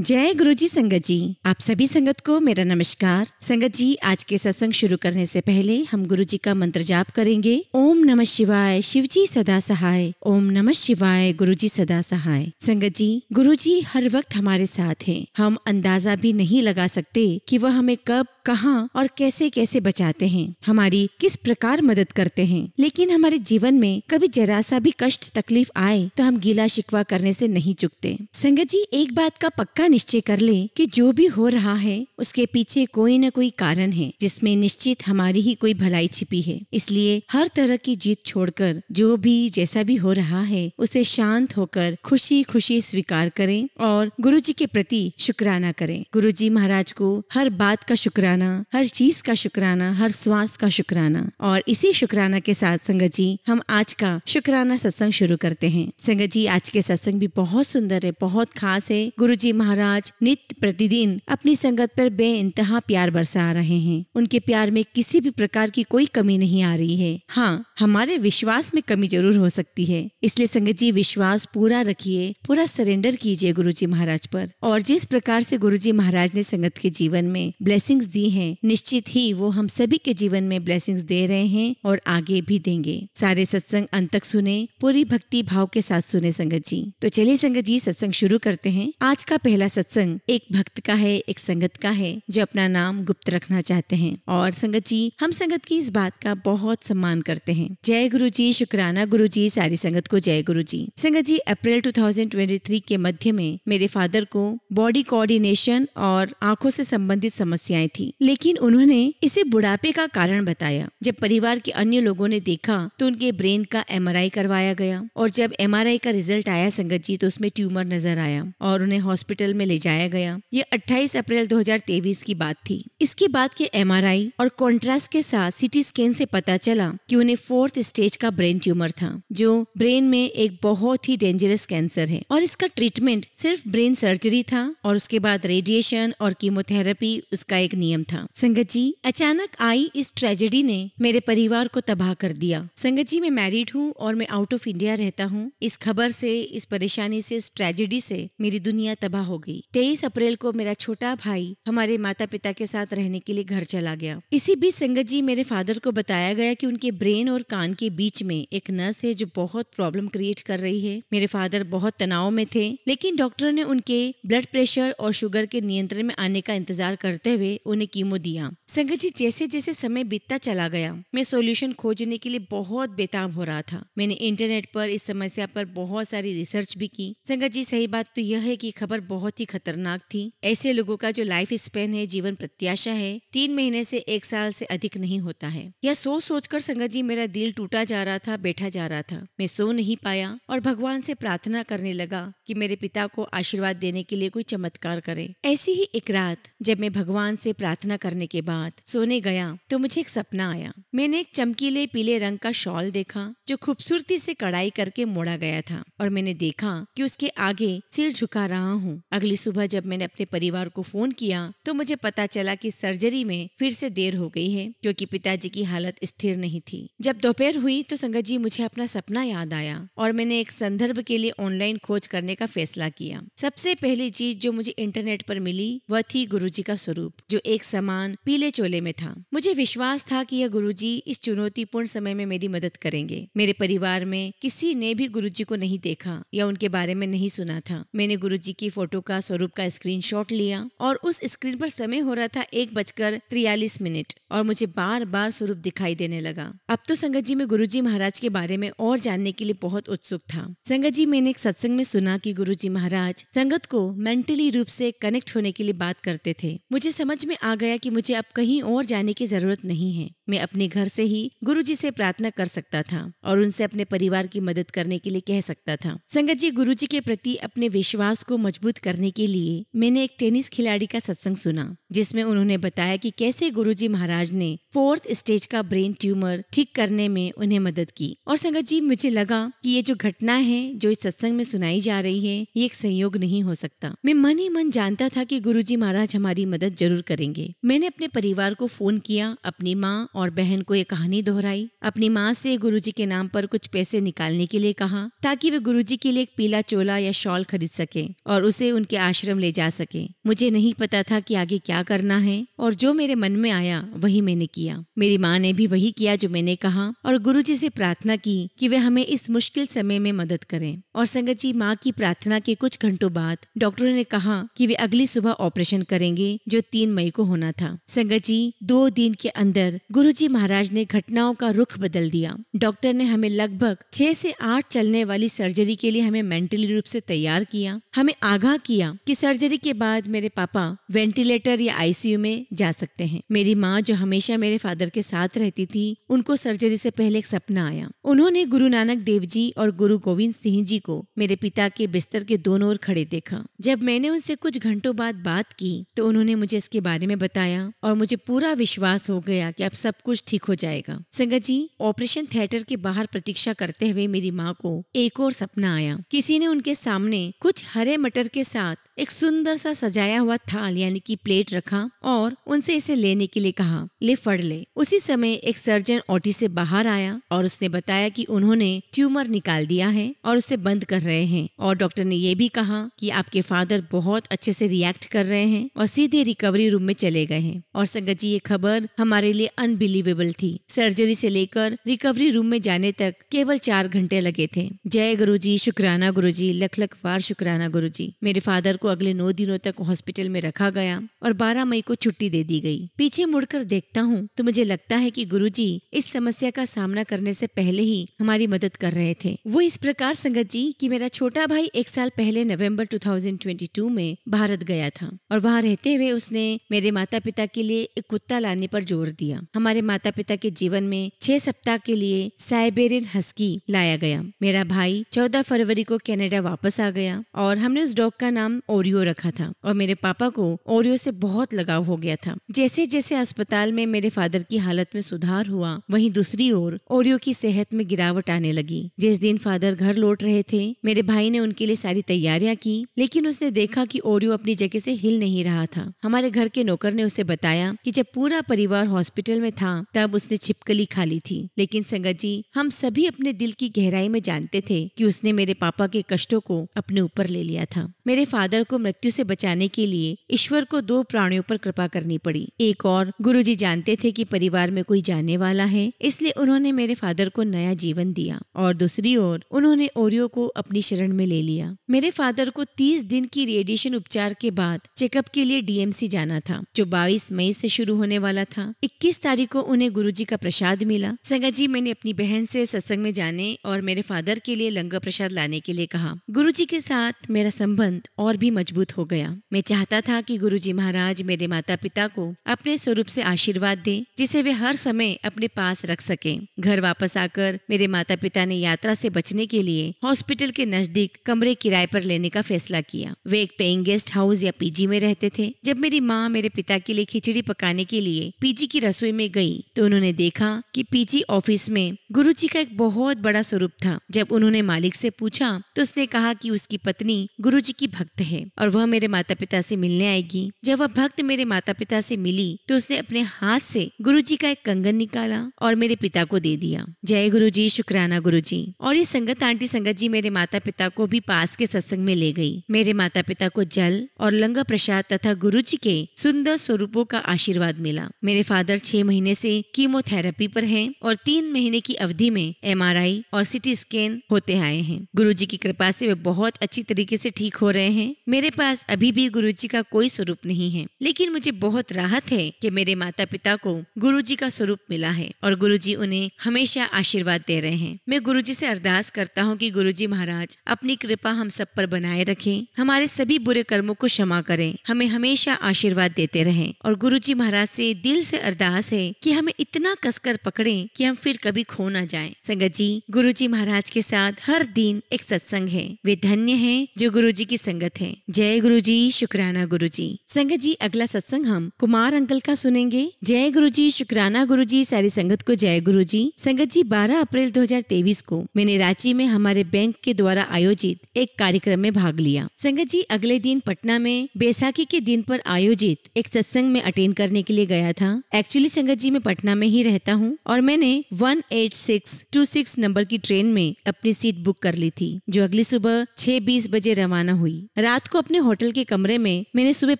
जय गुरुजी संगत जी। आप सभी संगत को मेरा नमस्कार। संगत जी, आज के सत्संग शुरू करने से पहले हम गुरुजी का मंत्र जाप करेंगे। ओम नमः शिवाय, शिवजी सदा सहाय। ओम नमः शिवाय, गुरुजी सदा सहाय। संगत जी, गुरुजी हर वक्त हमारे साथ हैं। हम अंदाजा भी नहीं लगा सकते कि वह हमें कब, कहां और कैसे कैसे बचाते हैं, हमारी किस प्रकार मदद करते हैं। लेकिन हमारे जीवन में कभी जरा सा भी कष्ट तकलीफ आए तो हम गीला शिकवा करने से नहीं चुकते। संगत जी, एक बात का पक्का निश्चय कर ले कि जो भी हो रहा है उसके पीछे कोई न कोई कारण है, जिसमें निश्चित हमारी ही कोई भलाई छिपी है। इसलिए हर तरह की जीत छोड़कर जो भी जैसा भी हो रहा है उसे शांत होकर खुशी खुशी स्वीकार करें और गुरुजी के प्रति शुक्राना करें। गुरुजी महाराज को हर बात का शुक्राना, हर चीज का शुक्राना, हर श्वास का शुक्राना। और इसी शुक्राना के साथ संगत जी हम आज का शुक्राना सत्संग शुरू करते हैं। संगत जी, आज के सत्संग भी बहुत सुंदर है, बहुत खास है। गुरुजी महाराज नित्य प्रतिदिन अपनी संगत पर बेइंतहा प्यार बरसा रहे हैं। उनके प्यार में किसी भी प्रकार की कोई कमी नहीं आ रही है। हाँ, हमारे विश्वास में कमी जरूर हो सकती है। इसलिए संगत जी विश्वास पूरा रखिए, पूरा सरेंडर कीजिए गुरुजी महाराज पर। और जिस प्रकार से गुरुजी महाराज ने संगत के जीवन में ब्लेसिंग्स दी हैं, निश्चित ही वो हम सभी के जीवन में ब्लेसिंग्स दे रहे हैं और आगे भी देंगे। सारे सत्संग अंत तक सुने, पूरी भक्ति भाव के साथ सुने संगत जी। तो चलिए संगत जी सत्संग शुरू करते हैं। आज का पहला सत्संग एक भक्त का है, एक संगत का है जो अपना नाम गुप्त रखना चाहते हैं। और संगत जी, हम संगत की इस बात का बहुत सम्मान करते हैं। जय गुरुजी, शुक्राना गुरुजी, सारी संगत को जय गुरुजी। संगत जी, अप्रैल 2023 के मध्य में मेरे फादर को बॉडी कोऑर्डिनेशन और आंखों से संबंधित समस्याएं थी, लेकिन उन्होंने इसे बुढ़ापे का कारण बताया। जब परिवार के अन्य लोगों ने देखा तो उनके ब्रेन का MRI करवाया गया और जब MRI का रिजल्ट आया संगत जी, तो उसमें ट्यूमर नजर आया और उन्हें हॉस्पिटल में ले जाया गया। ये 28 अप्रैल 2023 की बात थी। इसके बाद के MRI और कॉन्ट्रास्ट के साथ CT स्कैन से पता चला कि उन्हें 4th स्टेज का ब्रेन ट्यूमर था, जो ब्रेन में एक बहुत ही डेंजरस कैंसर है। और इसका ट्रीटमेंट सिर्फ ब्रेन सर्जरी था और उसके बाद रेडिएशन और कीमोथेरेपी उसका एक नियम था। संगत जी, अचानक आई इस ट्रेजेडी ने मेरे परिवार को तबाह कर दिया। संगत जी, मैं मैरिड हूँ और मैं आउट ऑफ इंडिया रहता हूँ। इस खबर से, इस परेशानी से, इस ट्रेजेडी से मेरी दुनिया तबाह हो गई। 23 अप्रैल को मेरा छोटा भाई हमारे माता पिता के साथ रहने के लिए घर चला गया। इसी बीच संगत जी मेरे फादर को बताया गया कि उनके ब्रेन और कान के बीच में एक नस है जो बहुत प्रॉब्लम क्रिएट कर रही है। मेरे फादर बहुत तनाव में थे, लेकिन डॉक्टर ने उनके ब्लड प्रेशर और शुगर के नियंत्रण में आने का इंतजार करते हुए उन्हें कीमो दिया। संगत जी, जैसे जैसे समय बीतता चला गया मैं सॉल्यूशन खोजने के लिए बहुत बेताब हो रहा था। मैंने इंटरनेट पर इस समस्या पर बहुत सारी रिसर्च भी की। संगत जी, सही बात तो यह है कि खबर बहुत ही खतरनाक थी। ऐसे लोगों का जो लाइफ स्पेन है, जीवन प्रत्याशा है, 3 महीने से 1 साल से अधिक नहीं होता है। यह सोचकर संगत जी मेरा दिल टूटा जा रहा था, बैठा जा रहा था। मैं सो नहीं पाया और भगवान से प्रार्थना करने लगा कि मेरे पिता को आशीर्वाद देने के लिए कोई चमत्कार करे। ऐसी ही एक रात जब मैं भगवान से प्रार्थना करने के बाद सोने गया तो मुझे एक सपना आया। मैंने एक चमकीले पीले रंग का शॉल देखा जो खूबसूरती से कढ़ाई करके मोड़ा गया था और मैंने देखा कि उसके आगे सिर झुका रहा हूँ। अगली सुबह जब मैंने अपने परिवार को फोन किया तो मुझे पता चला कि सर्जरी में फिर से देर हो गई है, क्योंकि पिताजी की हालत स्थिर नहीं थी। जब दोपहर हुई तो संगत जी मुझे अपना सपना याद आया और मैंने एक संदर्भ के लिए ऑनलाइन खोज करने का फैसला किया। सबसे पहली चीज जो मुझे इंटरनेट पर मिली वह थी गुरुजी का स्वरूप, जो एक समान पीले चोले में था। मुझे विश्वास था कि यह गुरुजी इस चुनौतीपूर्ण समय में मेरी मदद करेंगे। मेरे परिवार में किसी ने भी गुरुजी को नहीं देखा या उनके बारे में नहीं सुना था। मैंने गुरुजी की फोटो का, स्वरूप का स्क्रीनशॉट लिया और उस स्क्रीन पर समय हो रहा था 1:43 और मुझे बार बार स्वरूप दिखाई देने लगा। अब तो संगत जी मैं गुरुजी महाराज के बारे में और जानने के लिए बहुत उत्सुक था। संगत जी, मैंने एक सत्संग में सुना कि गुरुजी महाराज संगत को मेंटली रूप से कनेक्ट होने के लिए बात करते थे। मुझे समझ में आ गया कि मुझे अब कहीं और जाने की जरूरत नहीं है। मैं अपने घर से ही गुरुजी से प्रार्थना कर सकता था और उनसे अपने परिवार की मदद करने के लिए कह सकता था। संगत जी, गुरुजी के प्रति अपने विश्वास को मजबूत करने के लिए मैंने एक टेनिस खिलाड़ी का सत्संग सुना। जिसमें उन्होंने बताया कि कैसे गुरुजी महाराज ने 4th स्टेज का ब्रेन ट्यूमर ठीक करने में उन्हें मदद की। और संगत जी, मुझे लगा कि ये जो घटना है जो इस सत्संग में सुनाई जा रही है, ये एक संयोग नहीं हो सकता। मैं मन ही मन जानता था कि गुरुजी महाराज हमारी मदद जरूर करेंगे। मैंने अपने परिवार को फोन किया, अपनी माँ और बहन को ये कहानी दोहराई। अपनी माँ से गुरुजी के नाम पर कुछ पैसे निकालने के लिए कहा ताकि वे गुरुजी के लिए एक पीला चोला या शॉल खरीद सके और उसे उनके आश्रम ले जा सके। मुझे नहीं पता था कि आगे क्या करना है, और जो मेरे मन में आया वही मैंने किया। मेरी माँ ने भी वही किया जो मैंने कहा और गुरुजी से प्रार्थना की कि वे हमें इस मुश्किल समय में मदद करें। और संगत जी, माँ की प्रार्थना के कुछ घंटों बाद डॉक्टरों ने कहा कि वे अगली सुबह ऑपरेशन करेंगे, जो 3 मई को होना था। संगत जी, 2 दिन के अंदर गुरुजी महाराज ने घटनाओं का रुख बदल दिया। डॉक्टर ने हमें लगभग 6 से 8 चलने वाली सर्जरी के लिए हमें मेंटली रूप से तैयार किया। हमें आगाह किया कि सर्जरी के बाद मेरे पापा वेंटिलेटर या आईसीयू में जा सकते हैं। मेरी माँ, जो हमेशा मेरे फादर के साथ रहती थी, उनको सर्जरी से पहले एक सपना आया। उन्होंने गुरु नानक देव जी और गुरु गोविंद सिंह जी को मेरे पिता के बिस्तर के दोनों ओर खड़े देखा। जब मैंने उनसे कुछ घंटों बाद बात की तो उन्होंने मुझे इसके बारे में बताया और मुझे पूरा विश्वास हो गया कि अब सब कुछ ठीक हो जाएगा। संगत जी, ऑपरेशन थिएटर के बाहर प्रतीक्षा करते हुए मेरी माँ को एक और सपना आया। किसी ने उनके सामने कुछ हरे मटर के साथ एक सुंदर सा सजाया हुआ थाल यानी कि प्लेट रखा और उनसे इसे लेने के लिए कहा, ले फड़ ले। उसी समय एक सर्जन ओटी से बाहर आया और उसने बताया कि उन्होंने ट्यूमर निकाल दिया है और उसे बंद कर रहे हैं। और डॉक्टर ने ये भी कहा कि आपके फादर बहुत अच्छे से रिएक्ट कर रहे हैं और सीधे रिकवरी रूम में चले गए हैं। और संगत जी, ये खबर हमारे लिए अनबिलीवेबल थी। सर्जरी से लेकर रिकवरी रूम में जाने तक केवल 4 घंटे लगे थे। जय गुरुजी, शुक्राना गुरुजी, लख लख बार शुक्राना गुरुजी। मेरे फादर को अगले 9 दिनों तक हॉस्पिटल में रखा गया और 12 मई को छुट्टी दे दी गई। पीछे मुड़कर देखता हूँ तो मुझे लगता है कि गुरुजी इस समस्या का सामना करने से पहले ही हमारी मदद कर रहे थे। वो इस प्रकार संगत जी कि मेरा छोटा भाई 1 साल पहले नवंबर 2022 में भारत गया था और वहाँ रहते हुए उसने मेरे माता पिता के लिए एक कुत्ता लाने पर जोर दिया। हमारे माता पिता के जीवन में 6 सप्ताह के लिए साइबेरियन हस्की लाया गया। मेरा भाई 14 फरवरी को कनाडा वापस आ गया और हमने उस डॉग का नाम ओरियो रखा था और मेरे पापा को ओरियो से बहुत लगाव हो गया था। जैसे जैसे अस्पताल में मेरे फादर की हालत में सुधार हुआ, वहीं दूसरी ओर ओरियो की सेहत में गिरावट आने लगी। जिस दिन फादर घर लौट रहे थे, मेरे भाई ने उनके लिए सारी तैयारियां की, लेकिन उसने देखा कि ओरियो अपनी जगह से हिल नहीं रहा था। हमारे घर के नौकर ने उसे बताया कि जब पूरा परिवार हॉस्पिटल में था तब उसने छिपकली खा ली थी। लेकिन संगत जी, हम सभी अपने दिल की गहराई में जानते थे कि उसने मेरे पापा के कष्टों को अपने ऊपर ले लिया था। मेरे फादर को मृत्यु से बचाने के लिए ईश्वर को 2 प्राणियों पर कृपा करनी पड़ी। एक और, गुरुजी जानते थे कि परिवार में कोई जाने वाला है, इसलिए उन्होंने मेरे फादर को नया जीवन दिया और दूसरी ओर उन्होंने ओरियो को अपनी शरण में ले लिया। मेरे फादर को 30 दिन की रेडिएशन उपचार के बाद चेकअप के लिए डीएमसी जाना था, जो 22 मई से शुरू होने वाला था। 21 तारीख को उन्हें गुरुजी का प्रसाद मिला। संगत जी, मैंने अपनी बहन से सत्संग में जाने और मेरे फादर के लिए लंगर प्रसाद लाने के लिए कहा। गुरुजी के साथ मेरा संबंध और भी मजबूत हो गया। मैं चाहता था कि गुरुजी महाराज मेरे माता पिता को अपने स्वरूप से आशीर्वाद दें, जिसे वे हर समय अपने पास रख सकें। घर वापस आकर मेरे माता पिता ने यात्रा से बचने के लिए हॉस्पिटल के नजदीक कमरे किराए पर लेने का फैसला किया। वे एक पेइंग गेस्ट हाउस या पीजी में रहते थे। जब मेरी माँ मेरे पिता के लिए खिचड़ी पकाने के लिए पीजी की रसोई में गई तो उन्होंने देखा कि पीजी ऑफिस में गुरुजी का एक बहुत बड़ा स्वरूप था। जब उन्होंने मालिक से पूछा तो उसने कहा कि उसकी पत्नी गुरुजी की भक्त है और वह मेरे माता पिता से मिलने आएगी। जब वह भक्त मेरे माता पिता से मिली तो उसने अपने हाथ से गुरुजी का एक कंगन निकाला और मेरे पिता को दे दिया। जय गुरुजी, शुक्राना गुरुजी। और ये संगत आंटी संगत जी मेरे माता पिता को भी पास के सत्संग में ले गई। मेरे माता पिता को जल और लंगर प्रसाद तथा गुरुजी के सुंदर स्वरूपों का आशीर्वाद मिला। मेरे फादर 6 महीने से कीमोथेरेपी पर हैं और 3 महीने की अवधि में MRI और CT स्कैन होते आए हैं। गुरुजी की कृपा से वे बहुत अच्छी तरीके से ठीक हो रहे हैं। मेरे पास अभी भी गुरुजी का कोई स्वरूप नहीं है, लेकिन मुझे बहुत राहत है कि मेरे माता पिता को गुरुजी का स्वरूप मिला है और गुरुजी उन्हें हमेशा आशीर्वाद दे रहे हैं। मैं गुरुजी से अरदास करता हूँ कि गुरुजी महाराज अपनी कृपा हम सब पर बनाए रखें, हमारे सभी बुरे कर्मों को क्षमा करें, हमें हमेशा आशीर्वाद देते रहें। और गुरुजी महाराज से दिल से अरदास है कि हमें इतना कसकर पकड़ें कि हम फिर कभी खो न जाएं। संगत जी, गुरुजी महाराज के साथ हर दिन एक सत्संग है। वे धन्य हैं जो गुरुजी की संगत है। जय गुरु जी, शुक्राना गुरु जी। संगत जी, अगला सत्संग हम कुमार अंकल का सुनेंगे। जय गुरु जी, शुक्राना गुरु जी। सारी संगत को जय गुरु जी। संगत जी, 12 अप्रैल 2023 को मैंने रांची में हमारे बैंक के द्वारा आयोजित एक कार्यक्रम में भाग लिया। संगत जी, अगले दिन पटना में बैसाखी के दिन पर आयोजित एक सत्संग में अटेंड करने के लिए गया था। एक्चुअली संगत जी, मैं पटना में ही रहता हूँ और मैंने 18626 नंबर की ट्रेन में अपनी सीट बुक कर ली थी, जो अगली सुबह 6:20 बजे रवाना हुई। रात को अपने होटल के कमरे में मैंने सुबह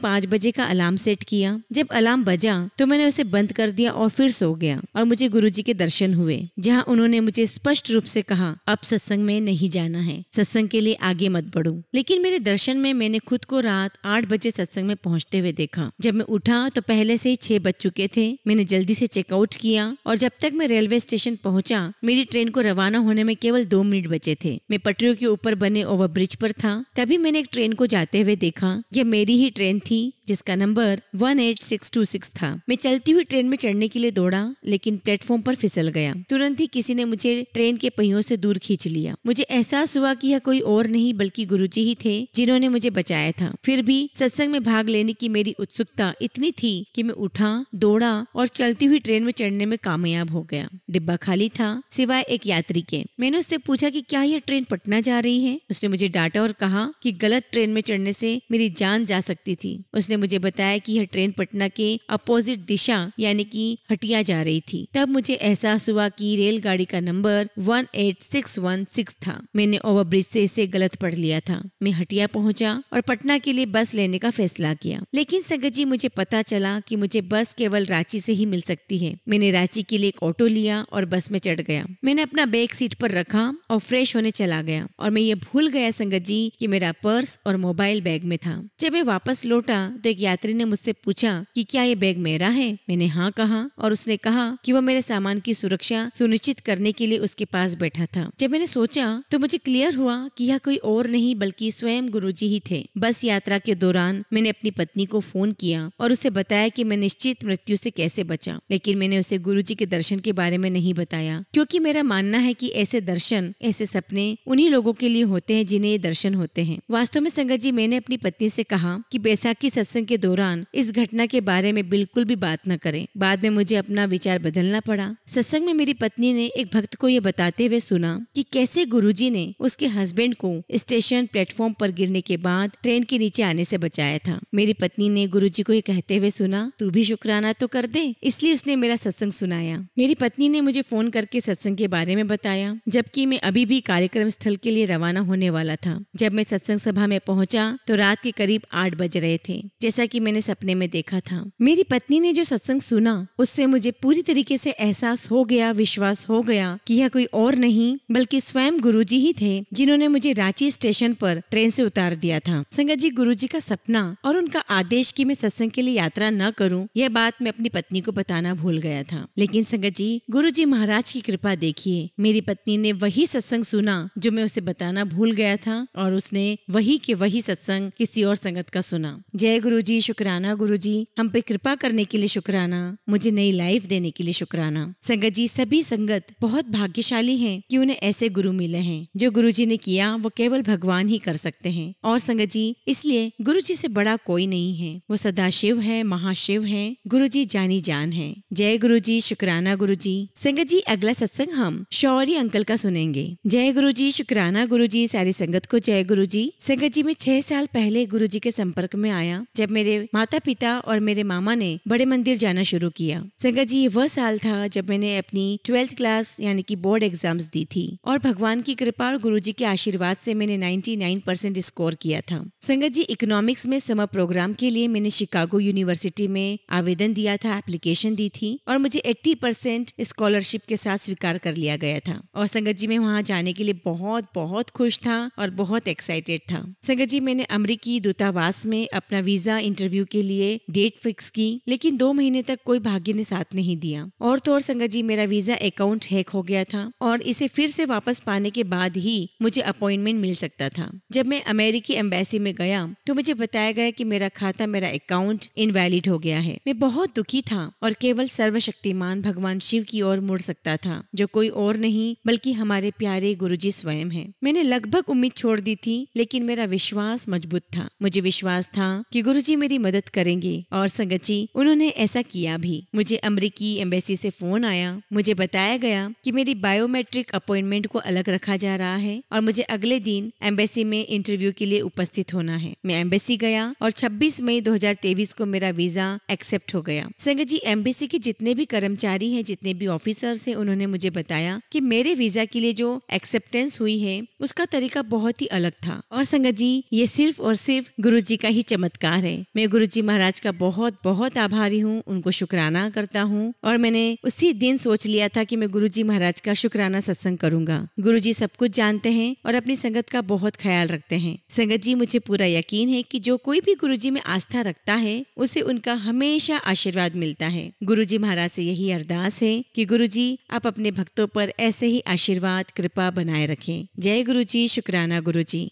5 बजे का अलार्म सेट किया। जब अलार्म बजा तो मैंने उसे बंद कर दिया और फिर सो गया और मुझे गुरुजी के दर्शन हुए, जहाँ उन्होंने मुझे स्पष्ट रूप से कहा, अब सत्संग में नहीं जाना है, सत्संग के लिए आगे मत बढ़ो। लेकिन मेरे दर्शन में मैंने खुद को रात 8 बजे सत्संग में पहुँचते हुए देखा। जब मैं उठा तो पहले से ही 6 बज चुके थे। मैंने जल्दी से चेकआउट किया और जब तक मैं रेलवे स्टेशन पहुंचा, मेरी ट्रेन को रवाना होने में केवल 2 मिनट बचे थे। मैं पटरियों के ऊपर बने ओवरब्रिज पर था। तभी मैंने एक ट्रेन को जाते हुए देखा। यह मेरी ही ट्रेन थी, जिसका नंबर 18626 था। मैं चलती हुई ट्रेन में चढ़ने के लिए दौड़ा, लेकिन प्लेटफॉर्म पर फिसल गया। तुरंत ही किसी ने मुझे ट्रेन के पहियों से दूर खींच लिया। मुझे एहसास हुआ कि यह कोई और नहीं बल्कि गुरुजी ही थे, जिन्होंने मुझे बचाया था। फिर भी सत्संग में भाग लेने की मेरी उत्सुकता इतनी थी कि मैं उठा, दौड़ा और चलती हुई ट्रेन में चढ़ने में कामयाब हो गया। डिब्बा खाली था, सिवाय एक यात्री के। मैंने उससे पूछा कि क्या यह ट्रेन पटना जा रही है। उसने मुझे डांटा और कहा कि गलत ट्रेन में चढ़ने से मेरी जान जा सकती थी। उसने मुझे बताया कि यह ट्रेन पटना के अपोजिट दिशा यानी कि हटिया जा रही थी। तब मुझे एहसास हुआ कि रेलगाड़ी का नंबर 18616 था। मैंने ओवरब्रिज से इसे गलत पढ़ लिया था। मैं हटिया पहुंचा और पटना के लिए बस लेने का फैसला किया। लेकिन संगत जी, मुझे पता चला कि मुझे बस केवल रांची से ही मिल सकती है। मैंने रांची के लिए एक ऑटो लिया और बस में चढ़ गया। मैंने अपना बैग सीट पर रखा और फ्रेश होने चला गया और मैं ये भूल गया संगत जी कि मेरा पर्स और मोबाइल बैग में था। जब मैं वापस लौटा तो एक यात्री ने मुझसे पूछा कि क्या ये बैग मेरा है। मैंने हाँ कहा और उसने कहा कि वो मेरे सामान की सुरक्षा सुनिश्चित करने के लिए उसके पास बैठा था। जब मैंने सोचा तो मुझे क्लियर हुआ कि यह कोई और नहीं बल्कि स्वयं गुरुजी ही थे। बस यात्रा के दौरान मैंने अपनी पत्नी को फोन किया और उसे बताया कि मैं निश्चित मृत्यु से कैसे बचा, लेकिन मैंने उसे गुरुजी के दर्शन के बारे में नहीं बताया, क्योंकि मेरा मानना है कि ऐसे दर्शन, ऐसे सपने उन्हीं लोगों के लिए होते हैं जिन्हें ये दर्शन होते हैं। वास्तव में संगत जी, मैंने अपनी पत्नी से कहा कि बैसाखी सत्संग के दौरान इस घटना के बारे में बिल्कुल भी बात न करें। बाद में मुझे अपना विचार बदलना पड़ा। सत्संग में मेरी पत्नी ने एक भक्त को ये बताते हुए सुना कि कैसे गुरुजी ने उसके हस्बैंड को स्टेशन प्लेटफॉर्म पर गिरने के बाद ट्रेन के नीचे आने से बचाया था। मेरी पत्नी ने गुरुजी को ये कहते हुए सुना, तू भी शुक्राना तो कर दे, इसलिए उसने मेरा सत्संग सुनाया। मेरी पत्नी ने मुझे फोन करके सत्संग के बारे में बताया, जबकि मैं अभी भी कार्यक्रम स्थल के लिए रवाना होने वाला था। जब मैं सत्संग सभा में पहुंचा तो रात के करीब 8 बज रहे थे, जैसा कि मैंने सपने में देखा था। मेरी पत्नी ने जो सत्संग सुना उससे मुझे पूरी तरीके से एहसास हो गया, विश्वास हो गया कि यह कोई और नहीं बल्कि स्वयं गुरुजी ही थे, जिन्होंने मुझे रांची स्टेशन पर ट्रेन से उतार दिया था। संगत जी, गुरुजी का सपना और उनका आदेश कि मैं सत्संग के लिए यात्रा न करूं, यह बात मैं अपनी पत्नी को बताना भूल गया था। लेकिन संगत जी, गुरुजी महाराज की कृपा देखिए, मेरी पत्नी ने वही सत्संग सुना जो मैं उसे बताना भूल गया था और उसने वही के वही सत्संग किसी और संगत का सुना। जय गुरुजी, शुक्राना गुरुजी, हम पे कृपा करने के लिए शुक्राना, मुझे नई लाइफ देने के लिए शुक्राना। संगत जी, सभी संगत बहुत भाग्यशाली हैं कि उन्हें ऐसे गुरु मिले हैं। जो गुरुजी ने किया वो केवल भगवान ही कर सकते हैं। और संगत जी, इसलिए गुरुजी से बड़ा कोई नहीं है। वो सदाशिव है, महाशिव है, गुरुजी जानी जान है। जय गुरुजी, शुक्राना गुरुजी। संगत जी, अगला सत्संग हम शौर्य अंकल का सुनेंगे। जय गुरुजी, शुक्राना गुरुजी। सारी संगत को जय गुरुजी। संगत जी, मैं 6 साल पहले गुरुजी के संपर्क में आया जब मेरे माता पिता और मेरे मामा ने बड़े मंदिर जाना शुरू किया। संगत जी, ये वह साल था जब मैंने अपनी 12th क्लास यानी कि बोर्ड एग्जाम्स दी थी और भगवान की कृपा और गुरुजी के आशीर्वाद से मैंने 99% स्कोर किया था। संगत जी, इकोनॉमिक्स में समर प्रोग्राम के लिए मैंने शिकागो यूनिवर्सिटी में आवेदन दिया था, एप्लीकेशन दी थी और मुझे 80% स्कॉलरशिप के साथ स्वीकार कर लिया गया था। और संगत जी, मैं वहाँ जाने के लिए बहुत बहुत खुश था और बहुत एक्साइटेड था। संगत जी, मैंने अमेरिकी दूतावास में अपना वीजा वीजा इंटरव्यू के लिए डेट फिक्स की, लेकिन 2 महीने तक कोई भाग्य ने साथ नहीं दिया। और तो और संगत जी, मेरा वीजा अकाउंट हैक हो गया था और इसे फिर से वापस पाने के बाद ही मुझे अपॉइंटमेंट मिल सकता था। जब मैं अमेरिकी एम्बेसी में गया तो मुझे बताया गया कि मेरा खाता, मेरा अकाउंट इनवैलिड हो गया है। मैं बहुत दुखी था और केवल सर्वशक्तिमान भगवान शिव की ओर मुड़ सकता था, जो कोई और नहीं बल्कि हमारे प्यारे गुरुजी स्वयं हैं। मैंने लगभग उम्मीद छोड़ दी थी, लेकिन मेरा विश्वास मजबूत था। मुझे विश्वास था कि गुरुजी मेरी मदद करेंगे और संगत जी, उन्होंने ऐसा किया भी। मुझे अमेरिकी एम्बेसी से फोन आया। मुझे बताया गया कि मेरी बायोमेट्रिक अपॉइंटमेंट को अलग रखा जा रहा है और मुझे अगले दिन एम्बेसी में इंटरव्यू के लिए उपस्थित होना है। मैं एम्बेसी गया और 26 मई 2023 को मेरा वीजा एक्सेप्ट हो गया। संगत जी, एम्बेसी के जितने भी कर्मचारी हैं, जितने भी ऑफिसर्स हैं, उन्होंने मुझे बताया कि मेरे वीजा के लिए जो एक्सेप्टेंस हुई है उसका तरीका बहुत ही अलग था। और संगत जी, ये सिर्फ और सिर्फ गुरुजी का ही चमत्कार है। मैं गुरुजी महाराज का बहुत बहुत आभारी हूँ, उनको शुक्राना करता हूँ। और मैंने उसी दिन सोच लिया था कि मैं गुरुजी महाराज का शुक्राना सत्संग करूंगा। गुरुजी सब कुछ जानते हैं और अपनी संगत का बहुत ख्याल रखते हैं। संगत जी, मुझे पूरा यकीन है कि जो कोई भी गुरुजी में आस्था रखता है उसे उनका हमेशा आशीर्वाद मिलता है। गुरुजी महाराज से यही अरदास है कि गुरुजी आप अपने भक्तों पर ऐसे ही आशीर्वाद कृपा बनाए रखें। जय गुरुजी, शुक्राना गुरुजी।